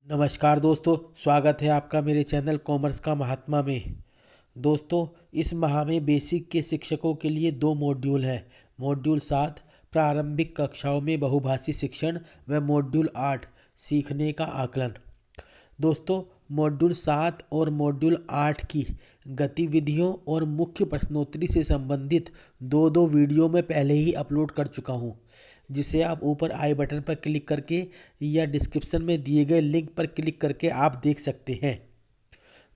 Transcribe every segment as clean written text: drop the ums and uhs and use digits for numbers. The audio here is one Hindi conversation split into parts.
नमस्कार दोस्तों, स्वागत है आपका मेरे चैनल कॉमर्स का महात्मा में। दोस्तों, इस माह में बेसिक के शिक्षकों के लिए 2 मॉड्यूल हैं। मॉड्यूल 7 प्रारंभिक कक्षाओं में बहुभाषी शिक्षण व मॉड्यूल 8 सीखने का आकलन। दोस्तों, मॉड्यूल 7 और मॉड्यूल 8 की गतिविधियों और मुख्य प्रश्नोत्तरी से संबंधित दो वीडियो मैं पहले ही अपलोड कर चुका हूँ, जिसे आप ऊपर आई बटन पर क्लिक करके या डिस्क्रिप्शन में दिए गए लिंक पर क्लिक करके आप देख सकते हैं।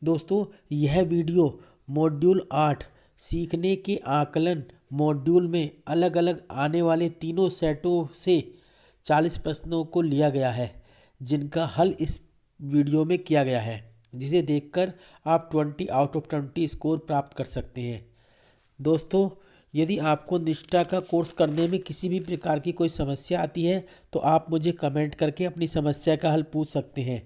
दोस्तों, यह वीडियो मॉड्यूल 8 सीखने के आकलन मॉड्यूल में अलग अलग आने वाले तीनों सेटों से 40 प्रश्नों को लिया गया है, जिनका हल इस वीडियो में किया गया है, जिसे देखकर आप 20 आउट ऑफ 20 स्कोर प्राप्त कर सकते हैं। दोस्तों, यदि आपको निष्ठा का कोर्स करने में किसी भी प्रकार की कोई समस्या आती है तो आप मुझे कमेंट करके अपनी समस्या का हल पूछ सकते हैं।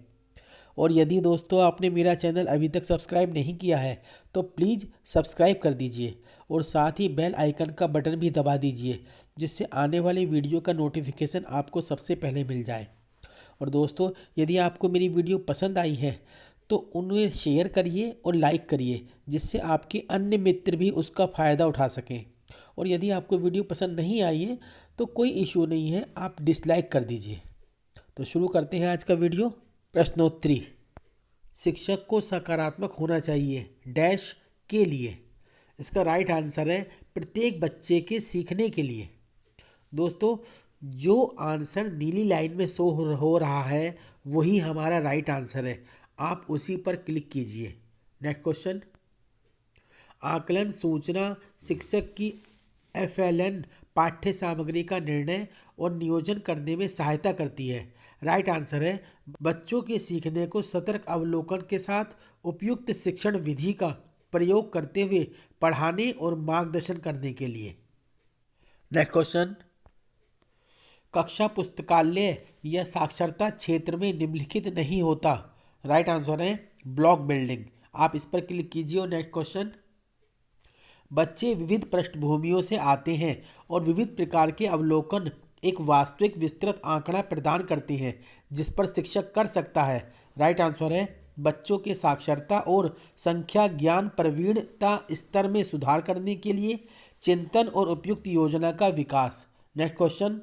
और यदि दोस्तों आपने मेरा चैनल अभी तक सब्सक्राइब नहीं किया है तो प्लीज़ सब्सक्राइब कर दीजिए और साथ ही बेल आइकन का बटन भी दबा दीजिए, जिससे आने वाली वीडियो का नोटिफिकेशन आपको सबसे पहले मिल जाए। और दोस्तों, यदि आपको मेरी वीडियो पसंद आई है तो उन्हें शेयर करिए और लाइक करिए, जिससे आपके अन्य मित्र भी उसका फ़ायदा उठा सकें। और यदि आपको वीडियो पसंद नहीं आई है तो कोई इशू नहीं है, आप डिसलाइक कर दीजिए। तो शुरू करते हैं आज का वीडियो। प्रश्नोत्तरी। शिक्षक को सकारात्मक होना चाहिए डैश के लिए। इसका राइट आंसर है प्रत्येक बच्चे के सीखने के लिए। दोस्तों, जो आंसर नीली लाइन में शो हो रहा है वही हमारा राइट आंसर है, आप उसी पर क्लिक कीजिए। Next question. आकलन सूचना शिक्षक की FLN पाठ्य सामग्री का निर्णय और नियोजन करने में सहायता करती है। राइट आंसर है बच्चों के सीखने को सतर्क अवलोकन के साथ उपयुक्त शिक्षण विधि का प्रयोग करते हुए पढ़ाने और मार्गदर्शन करने के लिए। Next question. कक्षा पुस्तकालय या साक्षरता क्षेत्र में निम्नलिखित नहीं होता। राइट आंसर है ब्लॉक बिल्डिंग, आप इस पर क्लिक कीजिए। और नेक्स्ट क्वेश्चन। बच्चे विविध पृष्ठभूमियों से आते हैं और विविध प्रकार के अवलोकन एक वास्तविक विस्तृत आंकड़ा प्रदान करते हैं जिस पर शिक्षक कर सकता है। राइट आंसर है बच्चों के साक्षरता और संख्या ज्ञान प्रवीणता स्तर में सुधार करने के लिए चिंतन और उपयुक्त योजना का विकास। Next question.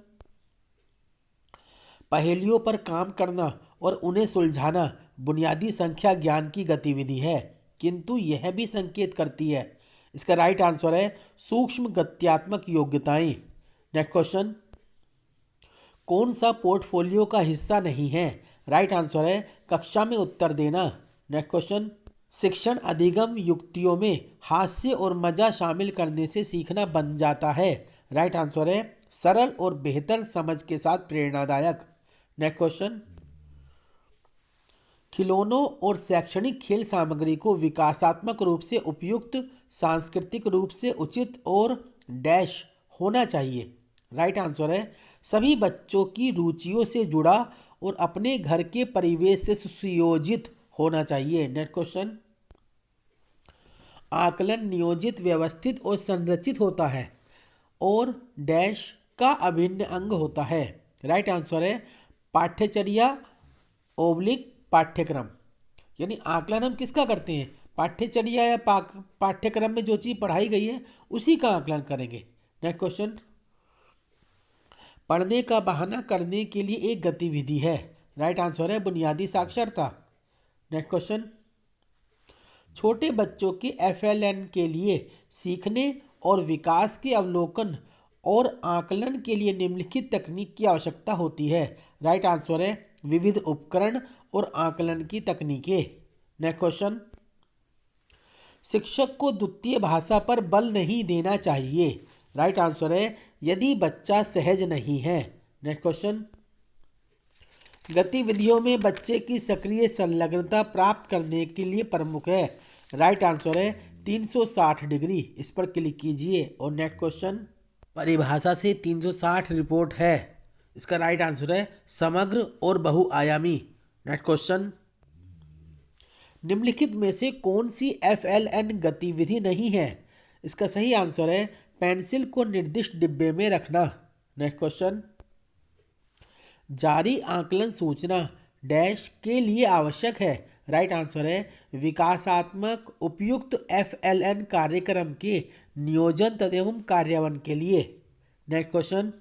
पहेलियों पर काम करना और उन्हें सुलझाना बुनियादी संख्या ज्ञान की गतिविधि है, किंतु यह भी संकेत करती है। इसका राइट आंसर है सूक्ष्म गत्यात्मक योग्यताएं। Next question. कौन सा पोर्टफोलियो का हिस्सा नहीं है। राइट आंसर है कक्षा में उत्तर देना। Next question. शिक्षण अधिगम युक्तियों में हास्य और मजा शामिल करने से सीखना बन जाता है। राइट आंसर है सरल और बेहतर समझ के साथ प्रेरणादायक। Next question. खिलौनों और शैक्षणिक खेल सामग्री को विकासात्मक रूप से उपयुक्त, सांस्कृतिक रूप से उचित और डैश होना चाहिए। राइट आंसर है सभी बच्चों की रुचियों से जुड़ा और अपने घर के परिवेश से सुयोजित होना चाहिए। Next question. आकलन नियोजित, व्यवस्थित और संरचित होता है और डैश का अभिन्न अंग होता है। राइट आंसर है पाठ्यचर्या ओब्लिक पाठ्यक्रम। यानी आकलन हम किसका करते हैं, पाठ्यचर्या या पाठ्यक्रम में जो चीज़ पढ़ाई गई है उसी का आकलन करेंगे। Next question. पढ़ने का बहाना करने के लिए एक गतिविधि है। राइट आंसर है बुनियादी साक्षरता। Next question. छोटे बच्चों के FLN के लिए सीखने और विकास के अवलोकन और आकलन के लिए निम्नलिखित तकनीक की आवश्यकता होती है। राइट आंसर है विविध उपकरण और आकलन की तकनीकें। Next question. शिक्षक को द्वितीय भाषा पर बल नहीं देना चाहिए। राइट आंसर है यदि बच्चा सहज नहीं है। Next question. गतिविधियों में बच्चे की सक्रिय संलग्नता प्राप्त करने के लिए प्रमुख है। राइट आंसर है 360 डिग्री, इस पर क्लिक कीजिए। और नेक्स्ट क्वेश्चन। परिभाषा से 360 रिपोर्ट है। इसका राइट आंसर है समग्र और बहुआयामी। Next question. निम्नलिखित में से कौन सी FLN गतिविधि नहीं है। इसका सही आंसर है पेंसिल को निर्दिष्ट डिब्बे में रखना। Next question. जारी आकलन सूचना डैश के लिए आवश्यक है। राइट आंसर है विकासात्मक उपयुक्त FLN कार्यक्रम के नियोजन तथा एवं कार्यान्वयन के लिए। नेक्स्ट क्वेश्चन,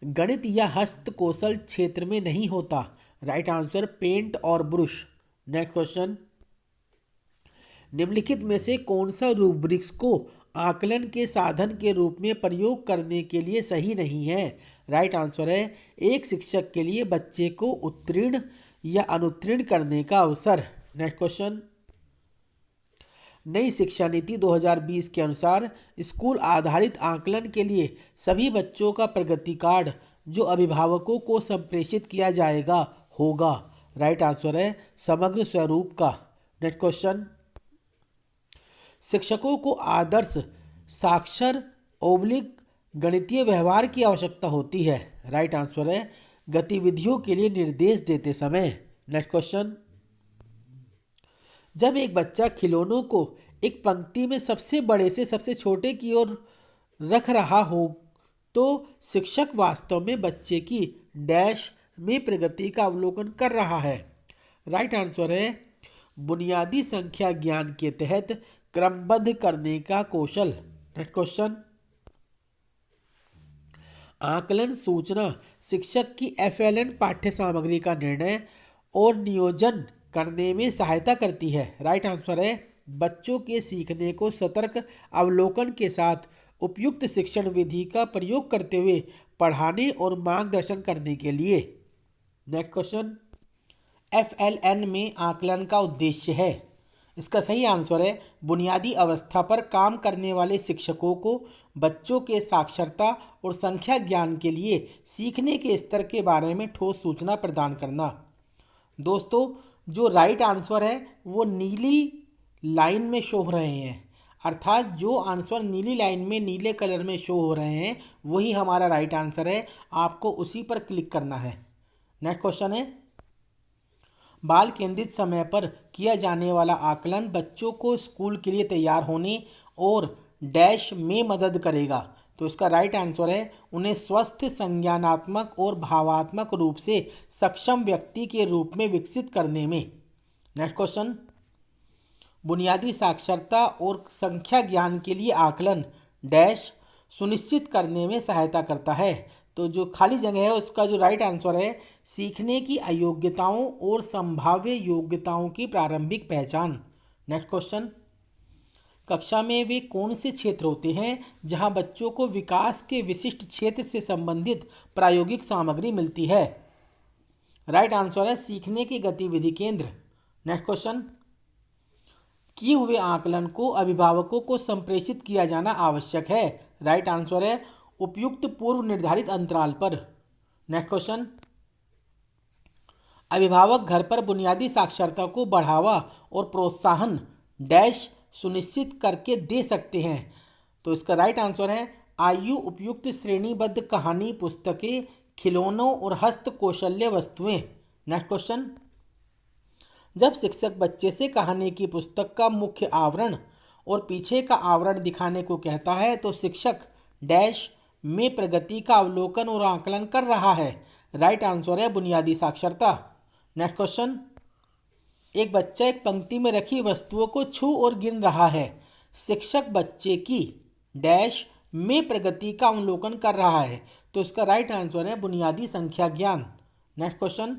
गणित या हस्तकौशल क्षेत्र में नहीं होता। राइट आंसर पेंट और ब्रश। नेक्स्ट क्वेश्चन, निम्नलिखित में से कौन सा रूब्रिक्स को आकलन के साधन के रूप में प्रयोग करने के लिए सही नहीं है। राइट आंसर है एक शिक्षक के लिए बच्चे को उत्तीर्ण या अनुत्तीर्ण करने का अवसर। नेक्स्ट क्वेश्चन, नई शिक्षा नीति 2020 के अनुसार स्कूल आधारित आकलन के लिए सभी बच्चों का प्रगति कार्ड जो अभिभावकों को संप्रेषित किया जाएगा होगा। राइट आंसर है समग्र स्वरूप का। नेक्स्ट क्वेश्चन, शिक्षकों को आदर्श साक्षर ओब्लिक गणितीय व्यवहार की आवश्यकता होती है। राइट आंसर है गतिविधियों के लिए निर्देश देते समय। नेक्स्ट क्वेश्चन, जब एक बच्चा खिलौनों को एक पंक्ति में सबसे बड़े से सबसे छोटे की ओर रख रहा हो तो शिक्षक वास्तव में बच्चे की डैश में प्रगति का अवलोकन कर रहा है। राइट आंसर है बुनियादी संख्या ज्ञान के तहत क्रमबद्ध करने का कौशल। नेक्स्ट क्वेश्चन, आकलन सूचना शिक्षक की FLN पाठ्य सामग्री का निर्णय और नियोजन करने में सहायता करती है। राइट आंसर है बच्चों के सीखने को सतर्क अवलोकन के साथ उपयुक्त शिक्षण विधि का प्रयोग करते हुए पढ़ाने और मार्गदर्शन करने के लिए। नेक्स्ट क्वेश्चन, FLN में आकलन का उद्देश्य है। इसका सही आंसर है बुनियादी अवस्था पर काम करने वाले शिक्षकों को बच्चों के साक्षरता और संख्या ज्ञान के लिए सीखने के स्तर के बारे में ठोस सूचना प्रदान करना। दोस्तों, जो राइट आंसर है वो नीली लाइन में शो हो रहे हैं, अर्थात जो आंसर नीली लाइन में नीले कलर में शो हो रहे हैं वही हमारा राइट आंसर है। आपको उसी पर क्लिक करना है। नेक्स्ट क्वेश्चन है, बाल केंद्रित समय पर किया जाने वाला आकलन बच्चों को स्कूल के लिए तैयार होने और डैश में मदद करेगा। तो इसका राइट आंसर है उन्हें स्वस्थ संज्ञानात्मक और भावात्मक रूप से सक्षम व्यक्ति के रूप में विकसित करने में। नेक्स्ट क्वेश्चन, बुनियादी साक्षरता और संख्या ज्ञान के लिए आकलन डैश सुनिश्चित करने में सहायता करता है। तो जो खाली जगह है उसका जो राइट आंसर है सीखने की अयोग्यताओं और संभाव्य योग्यताओं की प्रारंभिक पहचान। नेक्स्ट क्वेश्चन, कक्षा में वे कौन से क्षेत्र होते हैं जहां बच्चों को विकास के विशिष्ट क्षेत्र से संबंधित प्रायोगिक सामग्री मिलती है। राइट आंसर है सीखने की गतिविधि केंद्र। नेक्स्ट क्वेश्चन, किए हुए आकलन को अभिभावकों को संप्रेषित किया जाना आवश्यक है। राइट आंसर है उपयुक्त पूर्व निर्धारित अंतराल पर। नेक्स्ट क्वेश्चन, अभिभावक घर पर बुनियादी साक्षरता को बढ़ावा और प्रोत्साहन डैश सुनिश्चित करके दे सकते हैं। तो इसका राइट आंसर है आयु उपयुक्त श्रेणीबद्ध कहानी पुस्तकें, खिलौनों और हस्तकौशल्य वस्तुएं। नेक्स्ट क्वेश्चन, जब शिक्षक बच्चे से कहानी की पुस्तक का मुख्य आवरण और पीछे का आवरण दिखाने को कहता है तो शिक्षक डैश में प्रगति का अवलोकन और आकलन कर रहा है। राइट आंसर है बुनियादी साक्षरता। नेक्स्ट क्वेश्चन, एक बच्चा एक पंक्ति में रखी वस्तुओं को छू और गिन रहा है। शिक्षक बच्चे की डैश में प्रगति का अवलोकन कर रहा है। तो इसका राइट आंसर है बुनियादी संख्या ज्ञान। नेक्स्ट क्वेश्चन,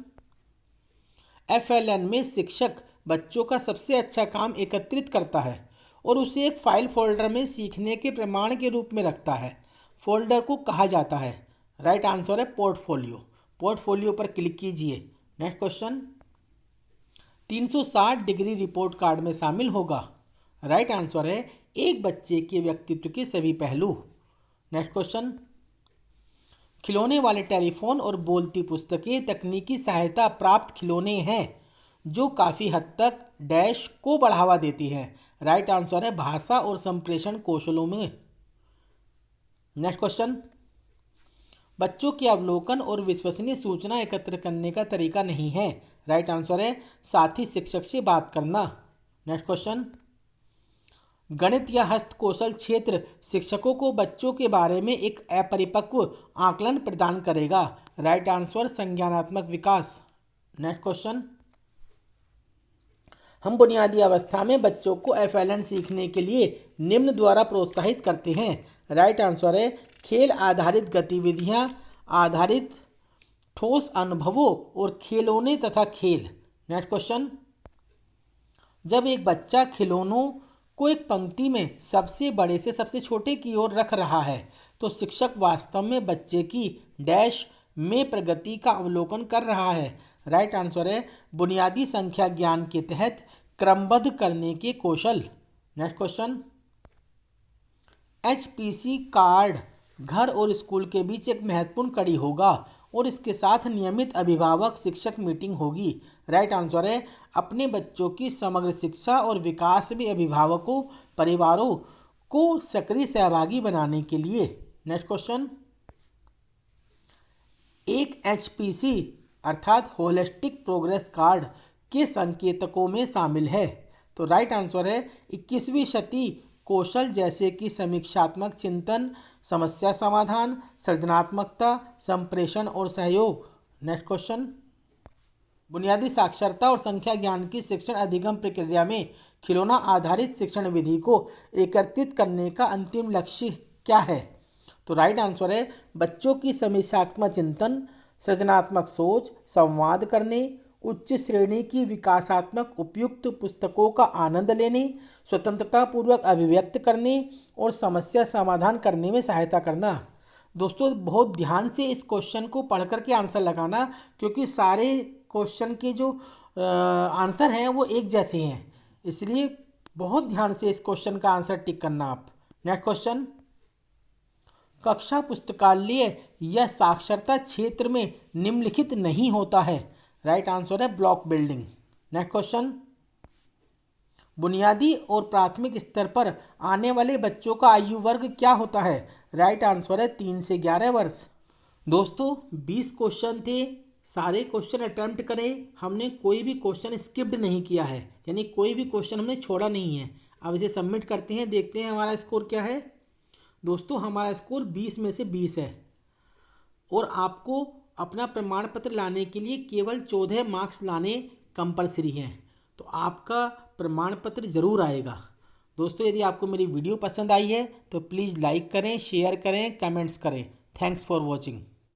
FLN में शिक्षक बच्चों का सबसे अच्छा काम एकत्रित करता है और उसे एक फाइल फोल्डर में सीखने के प्रमाण के रूप में रखता है। फोल्डर को कहा जाता है। राइट आंसर है पोर्टफोलियो। पोर्टफोलियो पर क्लिक कीजिए। Next question, 360 degree report card में शामिल होगा। राइट आंसर है एक बच्चे के व्यक्तित्व के सभी पहलू। नेक्स्ट क्वेश्चन, खिलौने वाले टेलीफोन और बोलती पुस्तकें तकनीकी सहायता प्राप्त खिलौने हैं जो काफ़ी हद तक डैश को बढ़ावा देती हैं। राइट आंसर है भाषा और संप्रेषण कौशलों में। नेक्स्ट क्वेश्चन, बच्चों के अवलोकन और विश्वसनीय सूचना एकत्र करने का तरीका नहीं है। राइट आंसर है साथी शिक्षक से बात करना। नेक्स्ट क्वेश्चन, गणित या हस्तकौशल क्षेत्र शिक्षकों को बच्चों के बारे में एक अपरिपक्व आकलन प्रदान करेगा। राइट आंसर संज्ञानात्मक विकास। नेक्स्ट क्वेश्चन, हम बुनियादी अवस्था में बच्चों को FLN सीखने के लिए निम्न द्वारा प्रोत्साहित करते हैं। राइट आंसर है खेल आधारित गतिविधियां आधारित ठोस अनुभवों और खिलौने तथा खेल। नेक्स्ट क्वेश्चन, जब एक बच्चा खिलौनों को एक पंक्ति में सबसे बड़े से सबसे छोटे की ओर रख रहा है तो शिक्षक वास्तव में बच्चे की डैश में प्रगति का अवलोकन कर रहा है। राइट आंसर है बुनियादी संख्या ज्ञान के तहत क्रमबद्ध करने के कौशल। नेक्स्ट क्वेश्चन, HPC कार्ड घर और स्कूल के बीच एक महत्वपूर्ण कड़ी होगा और इसके साथ नियमित अभिभावक शिक्षक मीटिंग होगी। राइट आंसर है अपने बच्चों की समग्र शिक्षा और विकास में अभिभावकों परिवारों को सक्रिय सहभागी बनाने के लिए। नेक्स्ट क्वेश्चन, एक HPC अर्थात होलिस्टिक प्रोग्रेस कार्ड के संकेतकों में शामिल है। तो राइट आंसर है 21वीं शती कौशल जैसे कि समीक्षात्मक चिंतन, समस्या समाधान, सृजनात्मकता, संप्रेषण और सहयोग। नेक्स्ट क्वेश्चन, बुनियादी साक्षरता और संख्या ज्ञान की शिक्षण अधिगम प्रक्रिया में खिलौना आधारित शिक्षण विधि को एकत्रित करने का अंतिम लक्ष्य क्या है? तो राइट आंसर है बच्चों की समीक्षात्मक चिंतन, सृजनात्मक सोच, संवाद करने, उच्च श्रेणी की विकासात्मक उपयुक्त पुस्तकों का आनंद लेने, स्वतंत्रता पूर्वक अभिव्यक्त करने और समस्या समाधान करने में सहायता करना। दोस्तों बहुत ध्यान से इस क्वेश्चन को पढ़ करके आंसर लगाना क्योंकि सारे क्वेश्चन के जो आंसर हैं वो एक जैसे हैं, इसलिए बहुत ध्यान से इस क्वेश्चन का आंसर टिक करना आप। नेक्स्ट क्वेश्चन, कक्षा पुस्तकालय या साक्षरता क्षेत्र में निम्नलिखित नहीं होता है। राइट आंसर है ब्लॉक बिल्डिंग। नेक्स्ट क्वेश्चन, बुनियादी और प्राथमिक स्तर पर आने वाले बच्चों का आयु वर्ग क्या होता है? राइट आंसर है 3 से 11 वर्ष। दोस्तों 20 क्वेश्चन थे, सारे क्वेश्चन अटेम्प्ट करें, हमने कोई भी क्वेश्चन स्किप्ड नहीं किया है, यानी कोई भी क्वेश्चन हमने छोड़ा नहीं है। अब इसे सबमिट करते हैं, देखते हैं हमारा स्कोर क्या है। दोस्तों हमारा स्कोर 20 में से 20 है और आपको अपना प्रमाण पत्र लाने के लिए केवल 14 मार्क्स लाने कंपलसरी हैं, तो आपका प्रमाण पत्र ज़रूर आएगा। दोस्तों यदि आपको मेरी वीडियो पसंद आई है तो प्लीज़ लाइक करें, शेयर करें, कमेंट्स करें। Thanks for watching.